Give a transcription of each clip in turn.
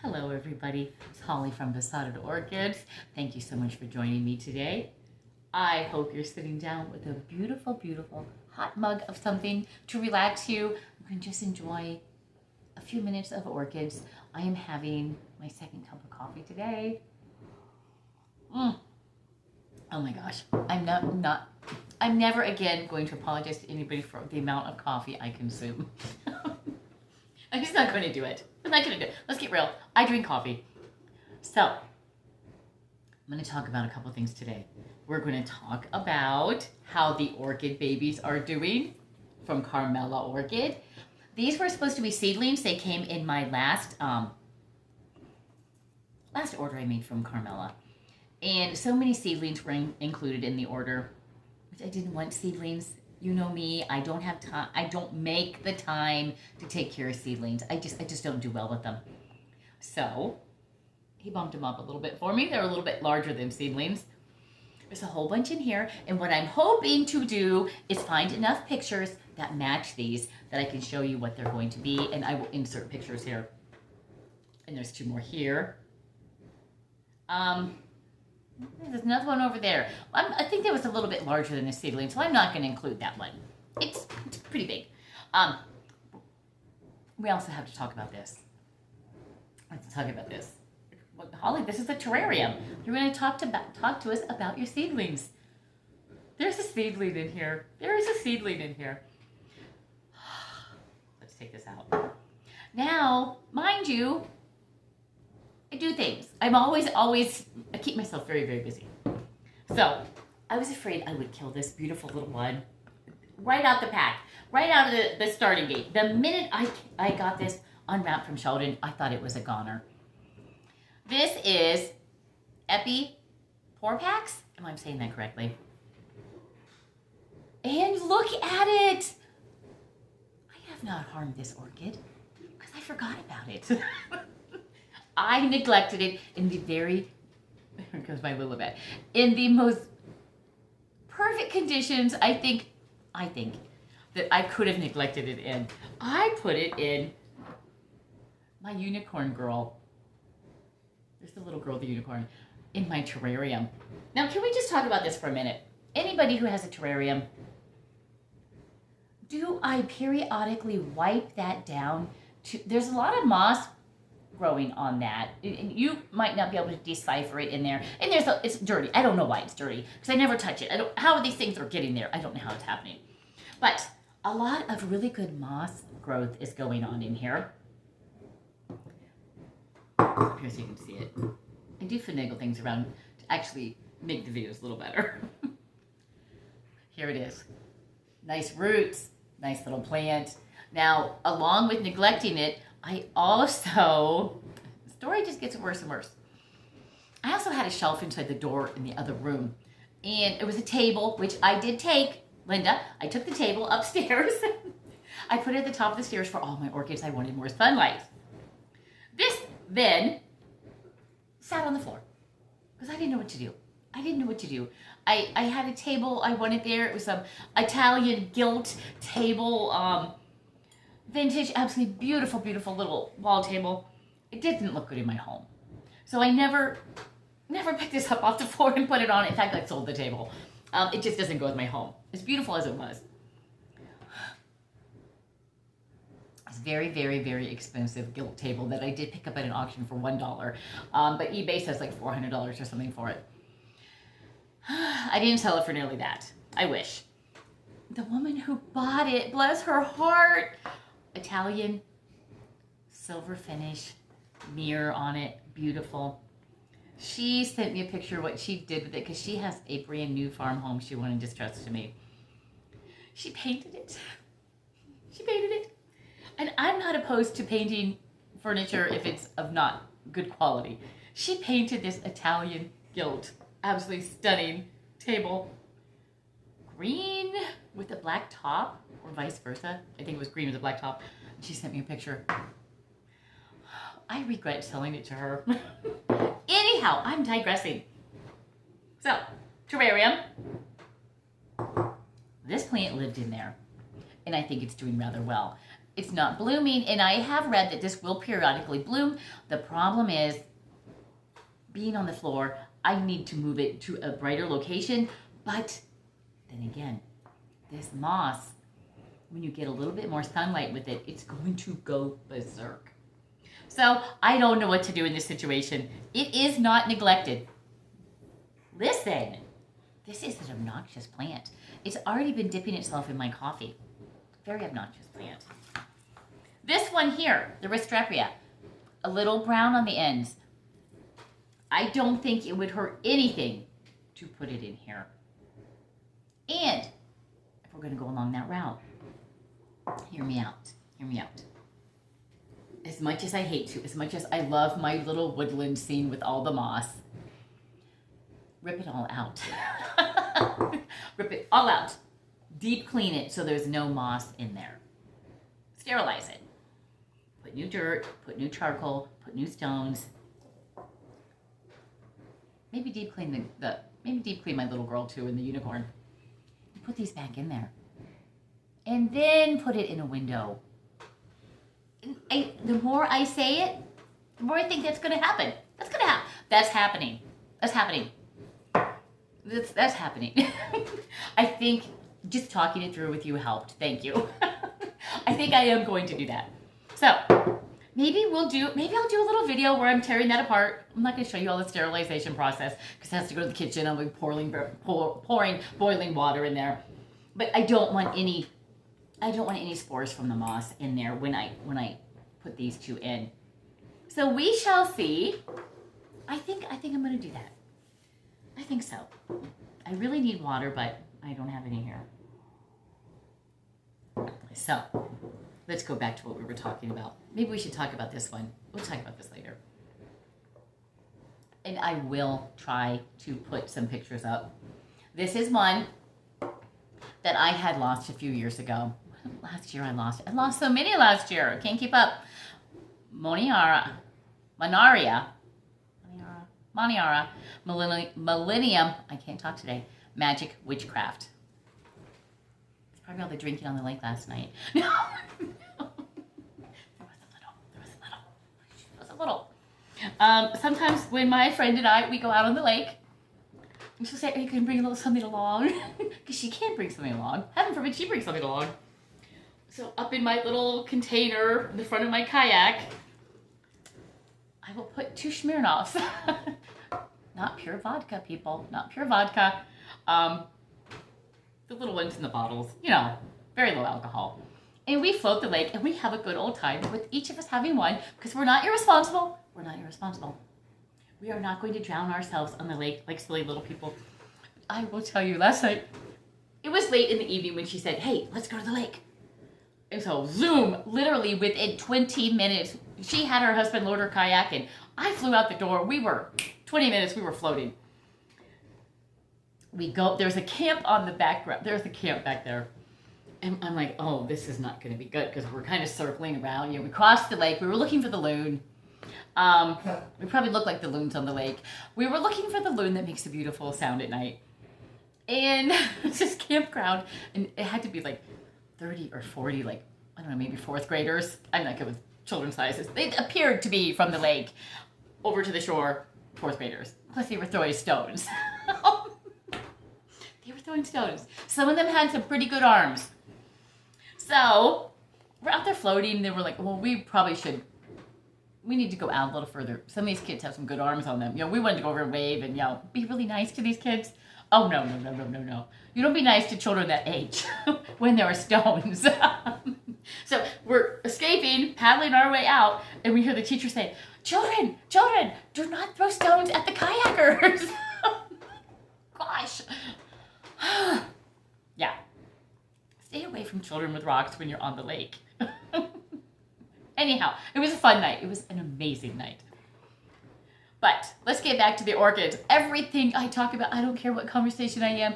Hello everybody, it's Holly from Besotted Orchids. Thank you so much for joining me today. I hope you're sitting down with a beautiful, beautiful hot mug of something to relax you. You can just enjoy a few minutes of orchids. I am having my second cup of coffee today. Oh my gosh, I'm never again going to apologize to anybody for the amount of coffee I consume. I'm just not going to do it. I'm not going to do it. Let's get real. I drink coffee. So, I'm going to talk about a couple things today. We're going to talk about how the orchid babies are doing from Carmela Orchid. These were supposed to be seedlings. They came in my last order I made from Carmela. And so many seedlings were included in the order, which I didn't want seedlings. You know me, I don't have time. I don't make the time to take care of seedlings. I just don't do well with them. So he bumped them up a little bit for me. They're a little bit larger than seedlings. There's a whole bunch in here. And what I'm hoping to do is find enough pictures that match these that I can show you what they're going to be. And I will insert pictures here. And there's two more here. There's another one over there. I think that was a little bit larger than a seedling, so I'm not going to include that one. It's pretty big. We also have to talk about this. Let's talk about this. Holly, this is a terrarium. You're going to talk to us about your seedlings. There's a seedling in here. There is a seedling in here. Let's take this out. Now, mind you, I do things. I keep myself very, very busy. So, I was afraid I would kill this beautiful little one right out the pack, right out of the starting gate. The minute I got this unwrapped from Sheldon, I thought it was a goner. This is Epi Porpax. Am I saying that correctly? And look at it. I have not harmed this orchid because I forgot about it. I neglected it in the because my Lilibet, in the most perfect conditions I think that I could have neglected it in. I put it in my unicorn girl. There's the little girl, the unicorn, in my terrarium. Now, can we just talk about this for a minute? Anybody who has a terrarium, do I periodically wipe that down? There's a lot of moss growing on that. You might not be able to decipher it in there. And it's dirty. I don't know why it's dirty because I never touch it. How these things are getting there. I don't know how it's happening. But a lot of really good moss growth is going on in here. Up here so you can see it. I do finagle things around to actually make the videos a little better. Here it is. Nice roots. Nice little plant. Now, along with neglecting it, I also, the story just gets worse and worse. I also had a shelf inside the door in the other room. And it was a table, which I did take, Linda. I took the table upstairs. I put it at the top of the stairs for all my orchids. I wanted more sunlight. This then sat on the floor because I didn't know what to do. I had a table I wanted there. It was some Italian gilt table, vintage, absolutely beautiful, beautiful little wall table. It didn't look good in my home. So I never picked this up off the floor and put it on. In fact, I sold the table. It just doesn't go with my home. As beautiful as it was. It's very, very, very expensive gilt table that I did pick up at an auction for $1. But eBay says like $400 or something for it. I didn't sell it for nearly that. I wish. The woman who bought it, bless her heart, Italian, silver finish, mirror on it, beautiful. She sent me a picture of what she did with it because she has a brand new farm home she wanted to trust to me. She painted it. And I'm not opposed to painting furniture if it's of not good quality. She painted this Italian gilt, absolutely stunning table. Green with a black top, or vice versa. I think it was green with a black top. She sent me a picture. I regret selling it to her. Anyhow, I'm digressing. So, terrarium. This plant lived in there, and I think it's doing rather well. It's not blooming, and I have read that this will periodically bloom. The problem is being on the floor. I need to move it to a brighter location, but then again, this moss, when you get a little bit more sunlight with it, it's going to go berserk. So I don't know what to do in this situation. It is not neglected. Listen, this is an obnoxious plant. It's already been dipping itself in my coffee. Very obnoxious plant. This one here, the Ristrepia, a little brown on the ends. I don't think it would hurt anything to put it in here. And if we're going to go along that route, hear me out. Hear me out. As much as I hate to, as much as I love my little woodland scene with all the moss, rip it all out. Rip it all out. Deep clean it so there's no moss in there. Sterilize it. Put new dirt, put new charcoal, put new stones. Maybe deep clean maybe deep clean my little girl too in the unicorn. And put these back in there. And then put it in a window. The more I say it, the more I think that's going to happen. That's going to happen. That's happening. That's happening. That's happening. I think just talking it through with you helped. Thank you. I think I am going to do that. So maybe I'll do a little video where I'm tearing that apart. I'm not going to show you all the sterilization process because it has to go to the kitchen. I'll be pouring boiling water in there. But I don't want any spores from the moss in there when I put these two in. So we shall see. I think I'm going to do that. I think so. I really need water, but I don't have any here. So let's go back to what we were talking about. Maybe we should talk about this one. We'll talk about this later. And I will try to put some pictures up. This is one that I had lost a few years ago. Last year I lost so many last year. I can't keep up. Moniara, Millennium, I can't talk today, Magic Witchcraft. It's probably all the drinking on the lake last night. No. There was a little. Sometimes when my friend and we go out on the lake, she'll say, you can bring a little something along. Because she can't bring something along. Heaven forbid she brings something along. So up in my little container in the front of my kayak, I will put 2 Smirnoffs. Not pure vodka, people. Not pure vodka. The little ones in the bottles. Very low alcohol. And we float the lake and we have a good old time with each of us having one because we're not irresponsible. We're not irresponsible. We are not going to drown ourselves on the lake like silly little people. I will tell you, last night, it was late in the evening when she said, hey, let's go to the lake. And so, zoom, literally within 20 minutes, she had her husband load her kayak and I flew out the door. 20 minutes, we were floating. There's a camp on the background. There's a camp back there. And I'm like, oh, this is not going to be good because we're kind of circling around. We crossed the lake. We were looking for the loon. We probably look like the loons on the lake. We were looking for the loon that makes a beautiful sound at night. And it's this campground. And it had to be like 30 or 40, I don't know, maybe 4th graders. I'm not good with children's sizes. They appeared to be from the lake over to the shore, 4th graders. Plus they were throwing stones. They were throwing stones. Some of them had some pretty good arms. So we're out there floating and they were like, well, we need to go out a little further. Some of these kids have some good arms on them. We wanted to go over and wave and, be really nice to these kids. Oh, no. You don't be nice to children that age when there are stones. So we're escaping, paddling our way out, and we hear the teacher say, children, do not throw stones at the kayakers. Gosh. Yeah. Stay away from children with rocks when you're on the lake. Anyhow, it was a fun night. It was an amazing night. But let's get back to the orchids. Everything I talk about, I don't care what conversation I am.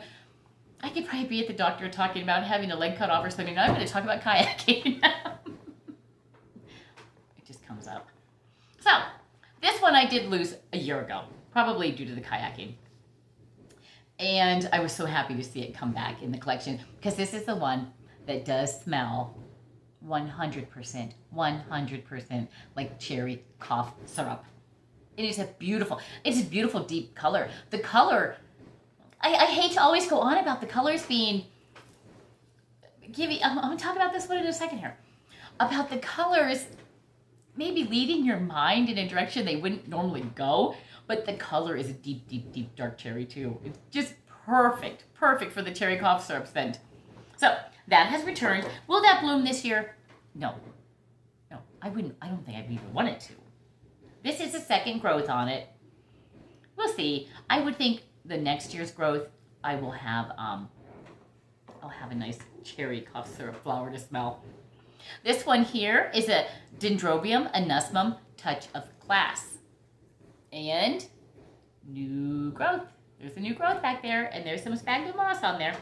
I could probably be at the doctor talking about having a leg cut off or something. I'm going to talk about kayaking. It just comes up. So, this one I did lose a year ago, probably due to the kayaking. And I was so happy to see it come back in the collection because this is the one that does smell 100%, 100% like cherry cough syrup. It is it's a beautiful deep color. The color, I hate to always go on about the colors being, I'm going to talk about this one in a second here. About the colors maybe leading your mind in a direction they wouldn't normally go, but the color is a deep, deep, deep dark cherry too. It's just perfect for the cherry cough syrup scent. So that has returned. Will that bloom this year? No, I don't think I'd even want it to. This is the second growth on it. We'll see. I would think the next year's growth, I will have, I'll have a nice cherry cough syrup flower to smell. This one here is a Dendrobium anosmum touch of class. And new growth. There's a new growth back there, and there's some sphagnum moss on there.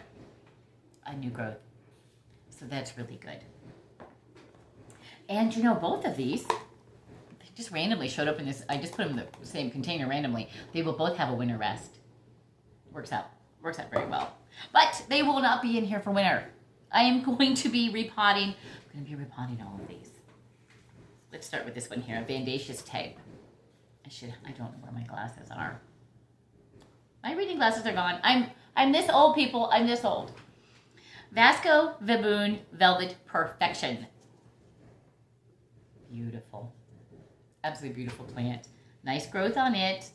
A new growth. So that's really good. And you know, both of these, they just randomly showed up in this, I just put them in the same container randomly. They will both have a winter rest. Works out very well. But they will not be in here for winter. I am going to be repotting. I'm going to be repotting all of these. Let's start with this one here, a Bandaceous type. I don't know where my glasses are. My reading glasses are gone. I'm this old, people. I'm this old. Vasco Baboon Velvet Perfection. Beautiful. Absolutely beautiful plant. Nice growth on it.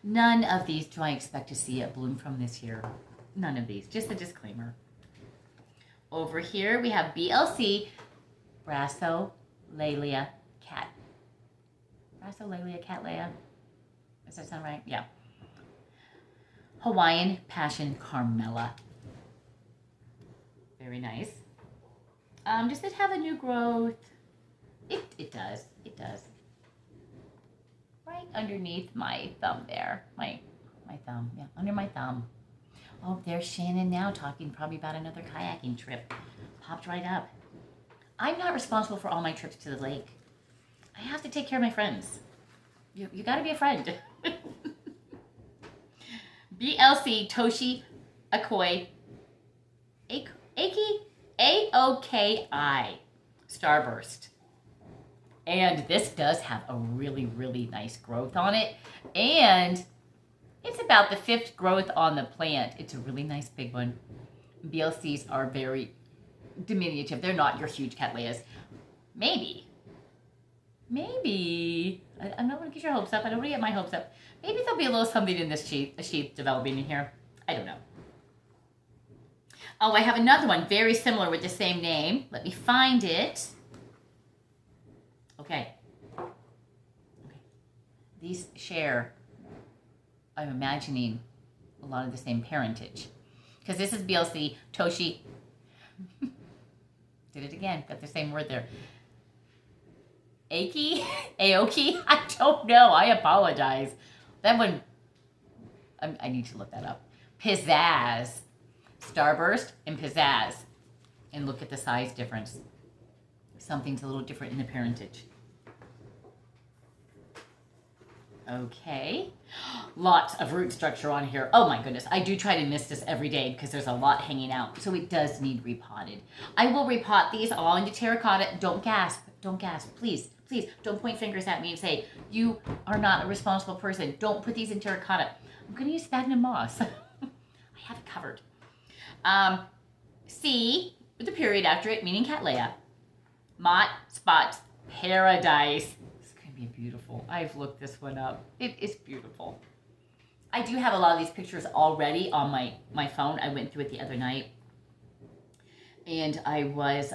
None of these do I expect to see a bloom from this year. None of these. Just a disclaimer. Over here we have BLC Brassolalia Cat. Brassolalia Cattleya. Does that sound right? Yeah. Hawaiian Passion Carmela. Very nice. Does it have a new growth? It does. It does. Right underneath my thumb there. My thumb. Yeah, under my thumb. Oh, there's Shannon now talking probably about another kayaking trip. Popped right up. I'm not responsible for all my trips to the lake. I have to take care of my friends. You got to be a friend. BLC Toshi Akoi AOKI Starburst. And this does have a really, really nice growth on it. And it's about the 5th growth on the plant. It's a really nice big one. BLCs are very diminutive. They're not your huge cattleyas. Maybe. I'm not going to get your hopes up. I don't want to get my hopes up. Maybe there'll be a little something in this sheath developing in here. I don't know. Oh, I have another one very similar with the same name. Let me find it. Okay. These share, I'm imagining, a lot of the same parentage. Because this is BLC Toshi. Did it again. Got the same word there. Aoki? I don't know. I apologize. That one, I need to look that up. Pizzazz. Starburst and Pizzazz. And look at the size difference. Something's a little different in the parentage. Okay. Lots of root structure on here. Oh my goodness. I do try to mist this every day because there's a lot hanging out. So it does need repotted. I will repot these all into terracotta. Don't gasp. Don't gasp. Please. Please don't point fingers at me and say, you are not a responsible person. Don't put these in terracotta. I'm going to use sphagnum moss. I have it covered. C, with a period after it, meaning Cattleya. Mott Spot Paradise. It's going to be beautiful. I've looked this one up. It is beautiful. I do have a lot of these pictures already on my phone. I went through it the other night. And I was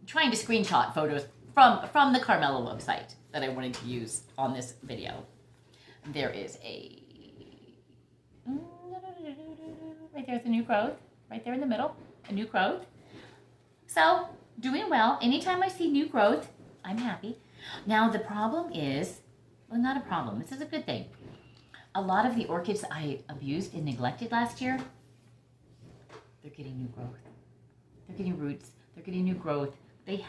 trying to screenshot photos from the Carmela website that I wanted to use on this video. There is a... Right there's a new growth. Right there in the middle. A new growth. So, doing well. Anytime I see new growth, I'm happy. Now, the problem is... Well, not a problem. This is a good thing. A lot of the orchids I abused and neglected last year, they're getting new growth. They're getting roots. They're getting new growth. They've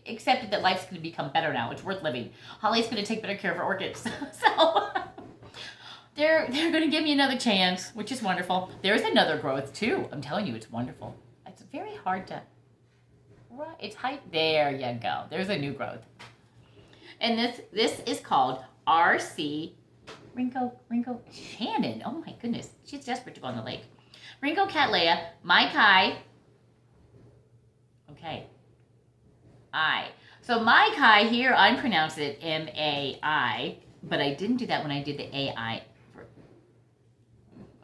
accepted that life's going to become better now. It's worth living. Holly's going to take better care of her orchids. So they're going to give me another chance, which is wonderful. There's another growth too. I'm telling you, it's wonderful. It's very hard to right, it's high. There you go. There's a new growth. And this is called RC Ringo Shannon. Oh my goodness. She's desperate to go on the lake. Ringo Cattleya, Mai Kai. Okay. So Mai Kai here, I pronounced it M-A-I, but I didn't do that when I did the A-I.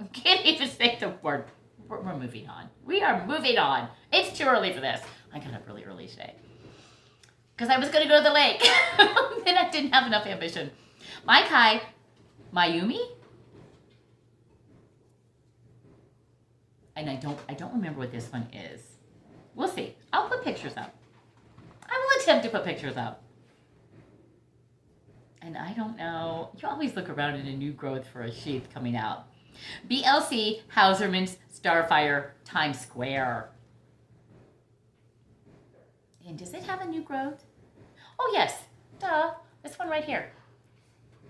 I can't even say the word. We're moving on. We are moving on. It's too early for this. I got up really early today. Because I was going to go to the lake. Then I didn't have enough ambition. Mai Kai, Mayumi? And I don't remember what this one is. We'll see. I'll put pictures up. I will attempt to put pictures up. And I don't know. You always look around in a new growth for a sheath coming out. BLC Hauserman's Starfire Times Square. And does it have a new growth? Oh yes, duh. This one right here.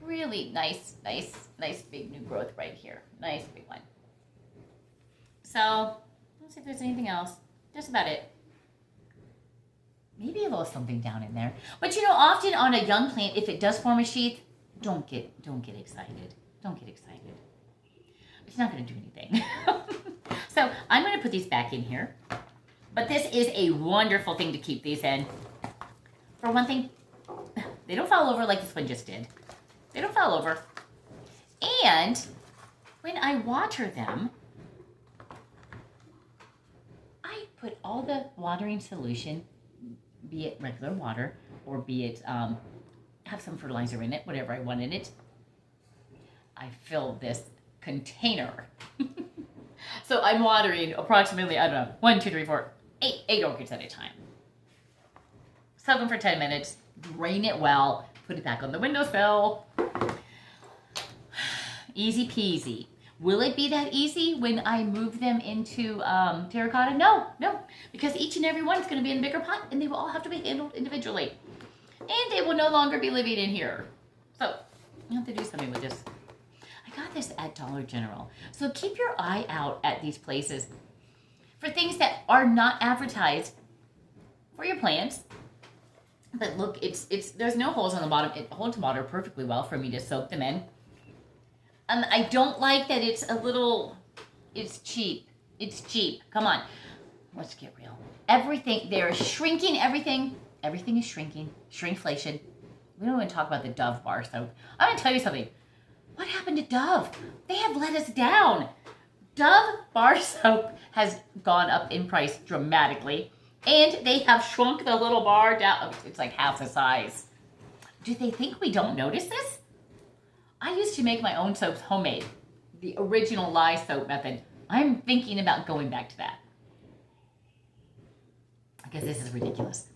Really nice big new growth right here. Nice big one. So, let's see if there's anything else. That's about it. Maybe a little something down in there. But you know, often on a young plant, if it does form a sheath, don't get excited. Don't get excited. It's not going to do anything. So I'm going to put these back in here. But this is a wonderful thing to keep these in. For one thing, they don't fall over like this one just did. They don't fall over. And when I water them, I put all the watering solution, be it regular water or be it have some fertilizer in it, whatever I want in it. I fill this container. So I'm watering approximately, I don't know, 1, 2, 3, 4, 8 orchids at a time. Soak them for 10 minutes, drain it well, put it back on the windowsill. Easy peasy. Will it be that easy when I move them into terracotta? No, because each and every one is going to be in a bigger pot and they will all have to be handled individually. And they will no longer be living in here. So, I have to do something with this. I got this at Dollar General. So keep your eye out at these places for things that are not advertised for your plants. But look, there's no holes on the bottom. It holds water perfectly well for me to soak them in. And I don't like that it's cheap. It's cheap. Come on. Let's get real. Everything, they're shrinking everything. Everything is shrinking. Shrinkflation. We don't even talk about the Dove bar soap. I'm going to tell you something. What happened to Dove? They have let us down. Dove bar soap has gone up in price dramatically. And they have shrunk the little bar down. It's like half the size. Do they think we don't notice this? I used to make my own soaps homemade. The original lye soap method. I'm thinking about going back to that. Because this is ridiculous.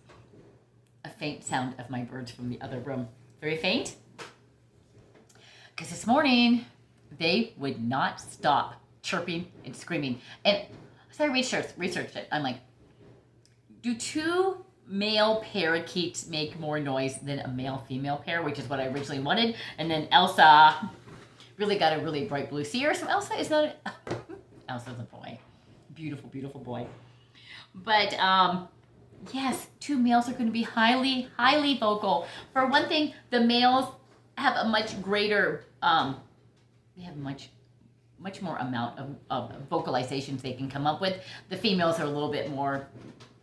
A faint sound of my birds from the other room. Very faint. Because this morning, they would not stop chirping and screaming. And so I researched it. I'm like, do 2 male parakeets make more noise than a male-female pair, which is what I originally wanted. And then Elsa really got a really bright blue seer. So Elsa is not Elsa's a boy. Beautiful, beautiful boy. But yes, 2 males are going to be highly, highly vocal. For one thing, the males have a much greater, they have much more amount of vocalizations they can come up with. The females are a little bit more,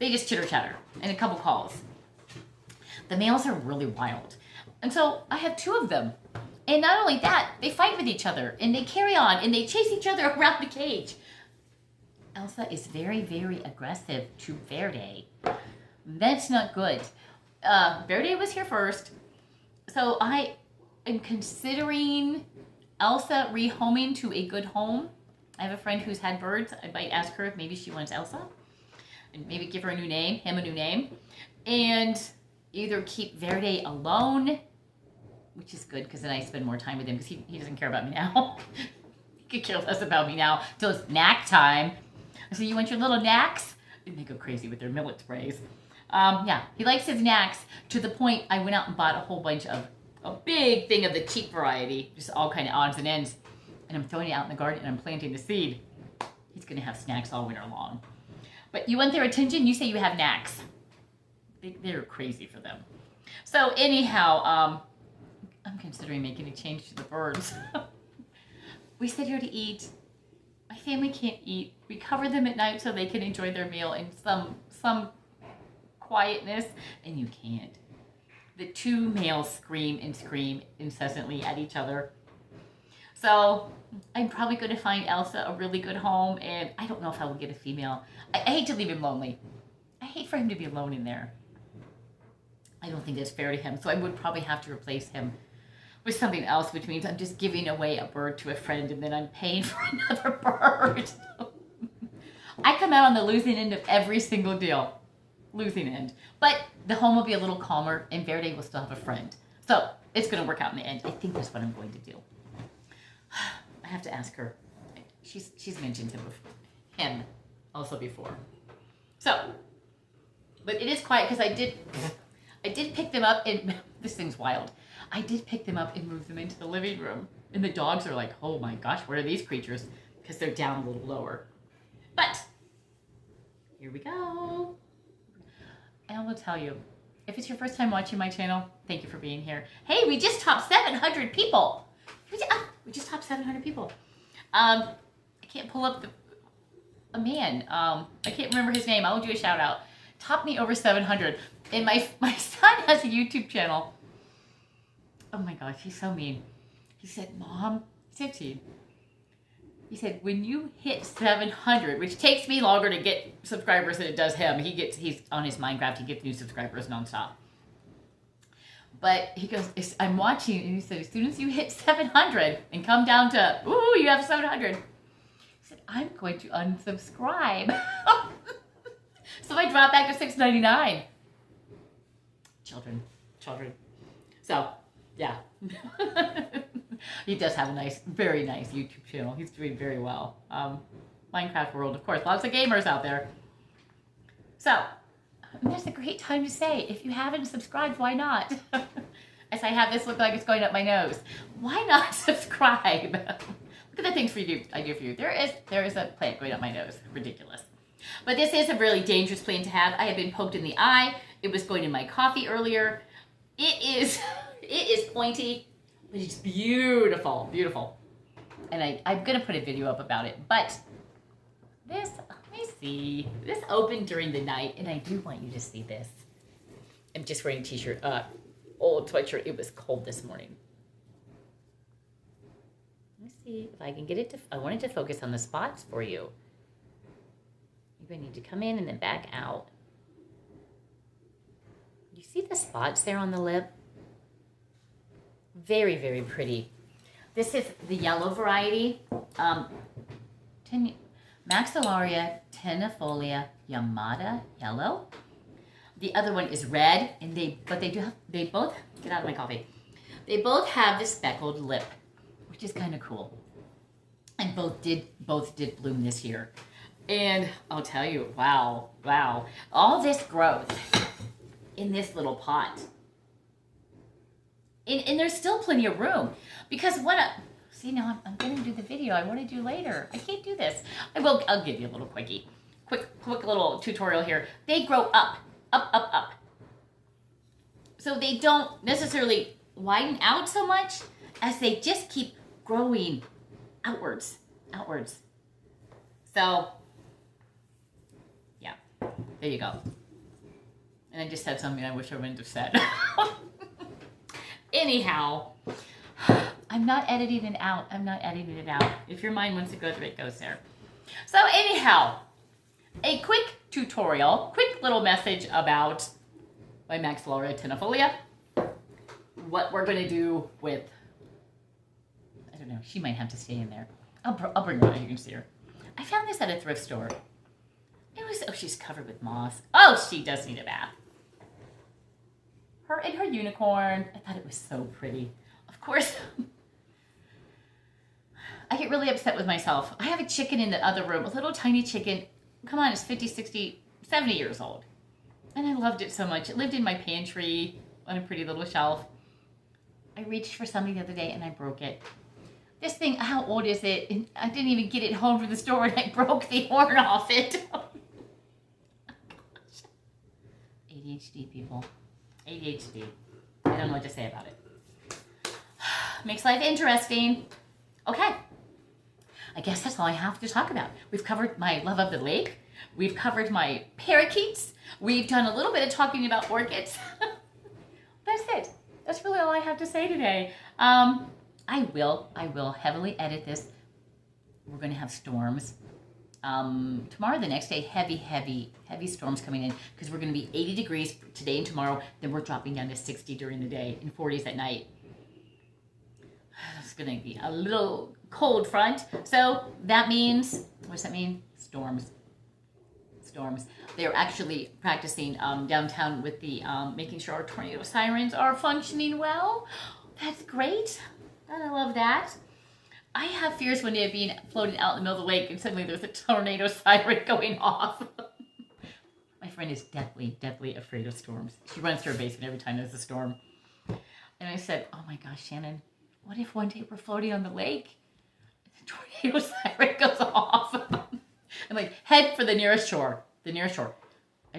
they just chitter chatter and a couple calls. The males are really wild. And so I have 2 of them. And not only that, they fight with each other and they carry on and they chase each other around the cage. Elsa is very, very aggressive to Verde. That's not good. Verde was here first. So I am considering Elsa rehoming to a good home. I have a friend who's had birds. I might ask her if maybe she wants Elsa. And maybe give her a new name, him a new name. And either keep Verde alone, which is good because then I spend more time with him because he doesn't care about me now. He could care less about me now till it's knack time. So you want your little knacks? And they go crazy with their millet sprays. Yeah, he likes his knacks to the point I went out and bought a whole bunch of a big thing of the cheap variety, just all kind of odds and ends. And I'm throwing it out in the garden and I'm planting the seed. He's going to have snacks all winter long. But you want their attention, you say you have knacks. they're crazy for them. So anyhow, I'm considering making a change to the birds. We sit here to eat. My family can't eat. We cover them at night so they can enjoy their meal in some quietness, and you can't. The two males scream and scream incessantly at each other. So I'm probably going to find Elsa a really good home, and I don't know if I will get a female. I hate to leave him lonely. I hate for him to be alone in there. I don't think that's fair to him, so I would probably have to replace him with something else, which means I'm just giving away a bird to a friend, and then I'm paying for another bird. I come out on the losing end of every single deal. Losing end. But the home will be a little calmer, and Verde will still have a friend. So it's going to work out in the end. I think that's what I'm going to do. I have to ask her. She's mentioned him also before. So, but it is quiet because I did pick them up, and this thing's wild. I did pick them up and move them into the living room. And the dogs are like, oh my gosh, what are these creatures? Because they're down a little lower. But, here we go. And I will tell you, if it's your first time watching my channel, thank you for being here. Hey, we just topped 700 people. We just topped 700 people. I can't pull up a man. I can't remember his name. I'll do a shout out. Topped me over 700. And my son has a YouTube channel. Oh my gosh, he's so mean. He said, Mom, 15. He said, when you hit 700, which takes me longer to get subscribers than it does him. He's on his Minecraft. He gets new subscribers nonstop. But he goes, I'm watching, and he said, as soon as you hit 700 and come down to, ooh, you have 700. He said, I'm going to unsubscribe. So I dropped back to $6.99. Children. So, yeah. He does have a very nice YouTube channel. He's doing very well. Minecraft world, of course. Lots of gamers out there. So, that's a great time to say, if you haven't subscribed, why not? As I have this look like it's going up my nose. Why not subscribe? Look at the things I do for you. There is a plant going up my nose. Ridiculous. But this is a really dangerous plant to have. I have been poked in the eye. It was going in my coffee earlier. It is pointy, but it's beautiful, beautiful. And I'm going to put a video up about it. But this, let me see. This opened during the night, and I do want you to see this. I'm just wearing a t-shirt, old sweatshirt. It was cold this morning. Let me see if I can get it to, I wanted to focus on the spots for you. You're going to need to come in and then back out. You see the spots there on the lip? Very, very pretty. This is the yellow variety. Maxillaria tenuifolia Yamada yellow. The other one is red, and they both, get out of my coffee. They both have the speckled lip, which is kind of cool. And both did bloom this year. And I'll tell you, wow. All this growth in this little pot. And there's still plenty of room. Because see, now I'm going to do the video I want to do later. I can't do this. I'll give you a little quickie. Quick little tutorial here. They grow up. So they don't necessarily widen out so much as they just keep growing outwards. So, yeah, there you go. And I just said something I wish I wouldn't have said. Anyhow, I'm not editing it out. If your mind wants to go there, it goes there. So anyhow, a quick tutorial, quick little message about my Maxillaria tenuifolia. What we're going to do with, I don't know, she might have to stay in there. I'll bring her out, you can see her. I found this at a thrift store. She's covered with moss. Oh, she does need a bath. Her and her unicorn. I thought it was so pretty. Of course, I get really upset with myself. I have a chicken in the other room, a little tiny chicken. Come on, it's 50, 60, 70 years old. And I loved it so much. It lived in my pantry on a pretty little shelf. I reached for something the other day and I broke it. This thing, how old is it? And I didn't even get it home from the store and I broke the horn off it. 80 ADHD, people. ADHD. I don't know what to say about it. Makes life interesting. Okay. I guess that's all I have to talk about. We've covered my love of the lake. We've covered my parakeets. We've done a little bit of talking about orchids. That's it. That's really all I have to say today. I will heavily edit this. We're going to have storms. Tomorrow, the next day, heavy storms coming in because we're going to be 80 degrees today and tomorrow. Then we're dropping down to 60 during the day and 40s at night. It's going to be a little cold front. So that means, what does that mean? Storms. They're actually practicing downtown with the making sure our tornado sirens are functioning well. That's great. And I love that. I have fears one day of being floated out in the middle of the lake and suddenly there's a tornado siren going off. My friend is deathly afraid of storms. She runs to her basement every time there's a storm. And I said, oh my gosh, Shannon, what if one day we're floating on the lake and the tornado siren goes off? I'm like, head for the nearest shore. I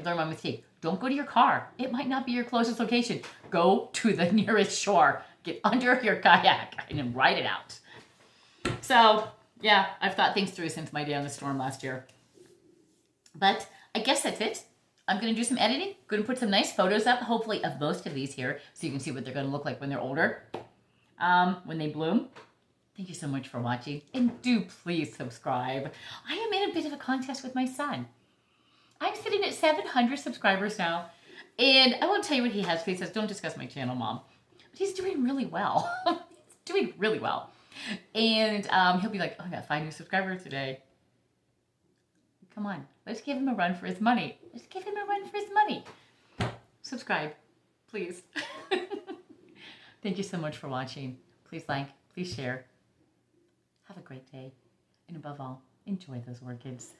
learned my mistake. Don't go to your car. It might not be your closest location. Go to the nearest shore. Get under your kayak and then ride it out. So, yeah, I've thought things through since my day on the storm last year. But I guess that's it. I'm going to do some editing. Going to put some nice photos up, hopefully, of most of these here so you can see what they're going to look like when they're older, when they bloom. Thank you so much for watching. And do please subscribe. I am in a bit of a contest with my son. I'm sitting at 700 subscribers now. And I won't tell you what he has. He says, don't discuss my channel, Mom. But he's doing really well. He's doing really well. And he'll be like, oh, I got 5 new subscribers today. Come on. Let's give him a run for his money. Subscribe, please. Thank you so much for watching. Please like, please share. Have a great day. And above all, enjoy those orchids.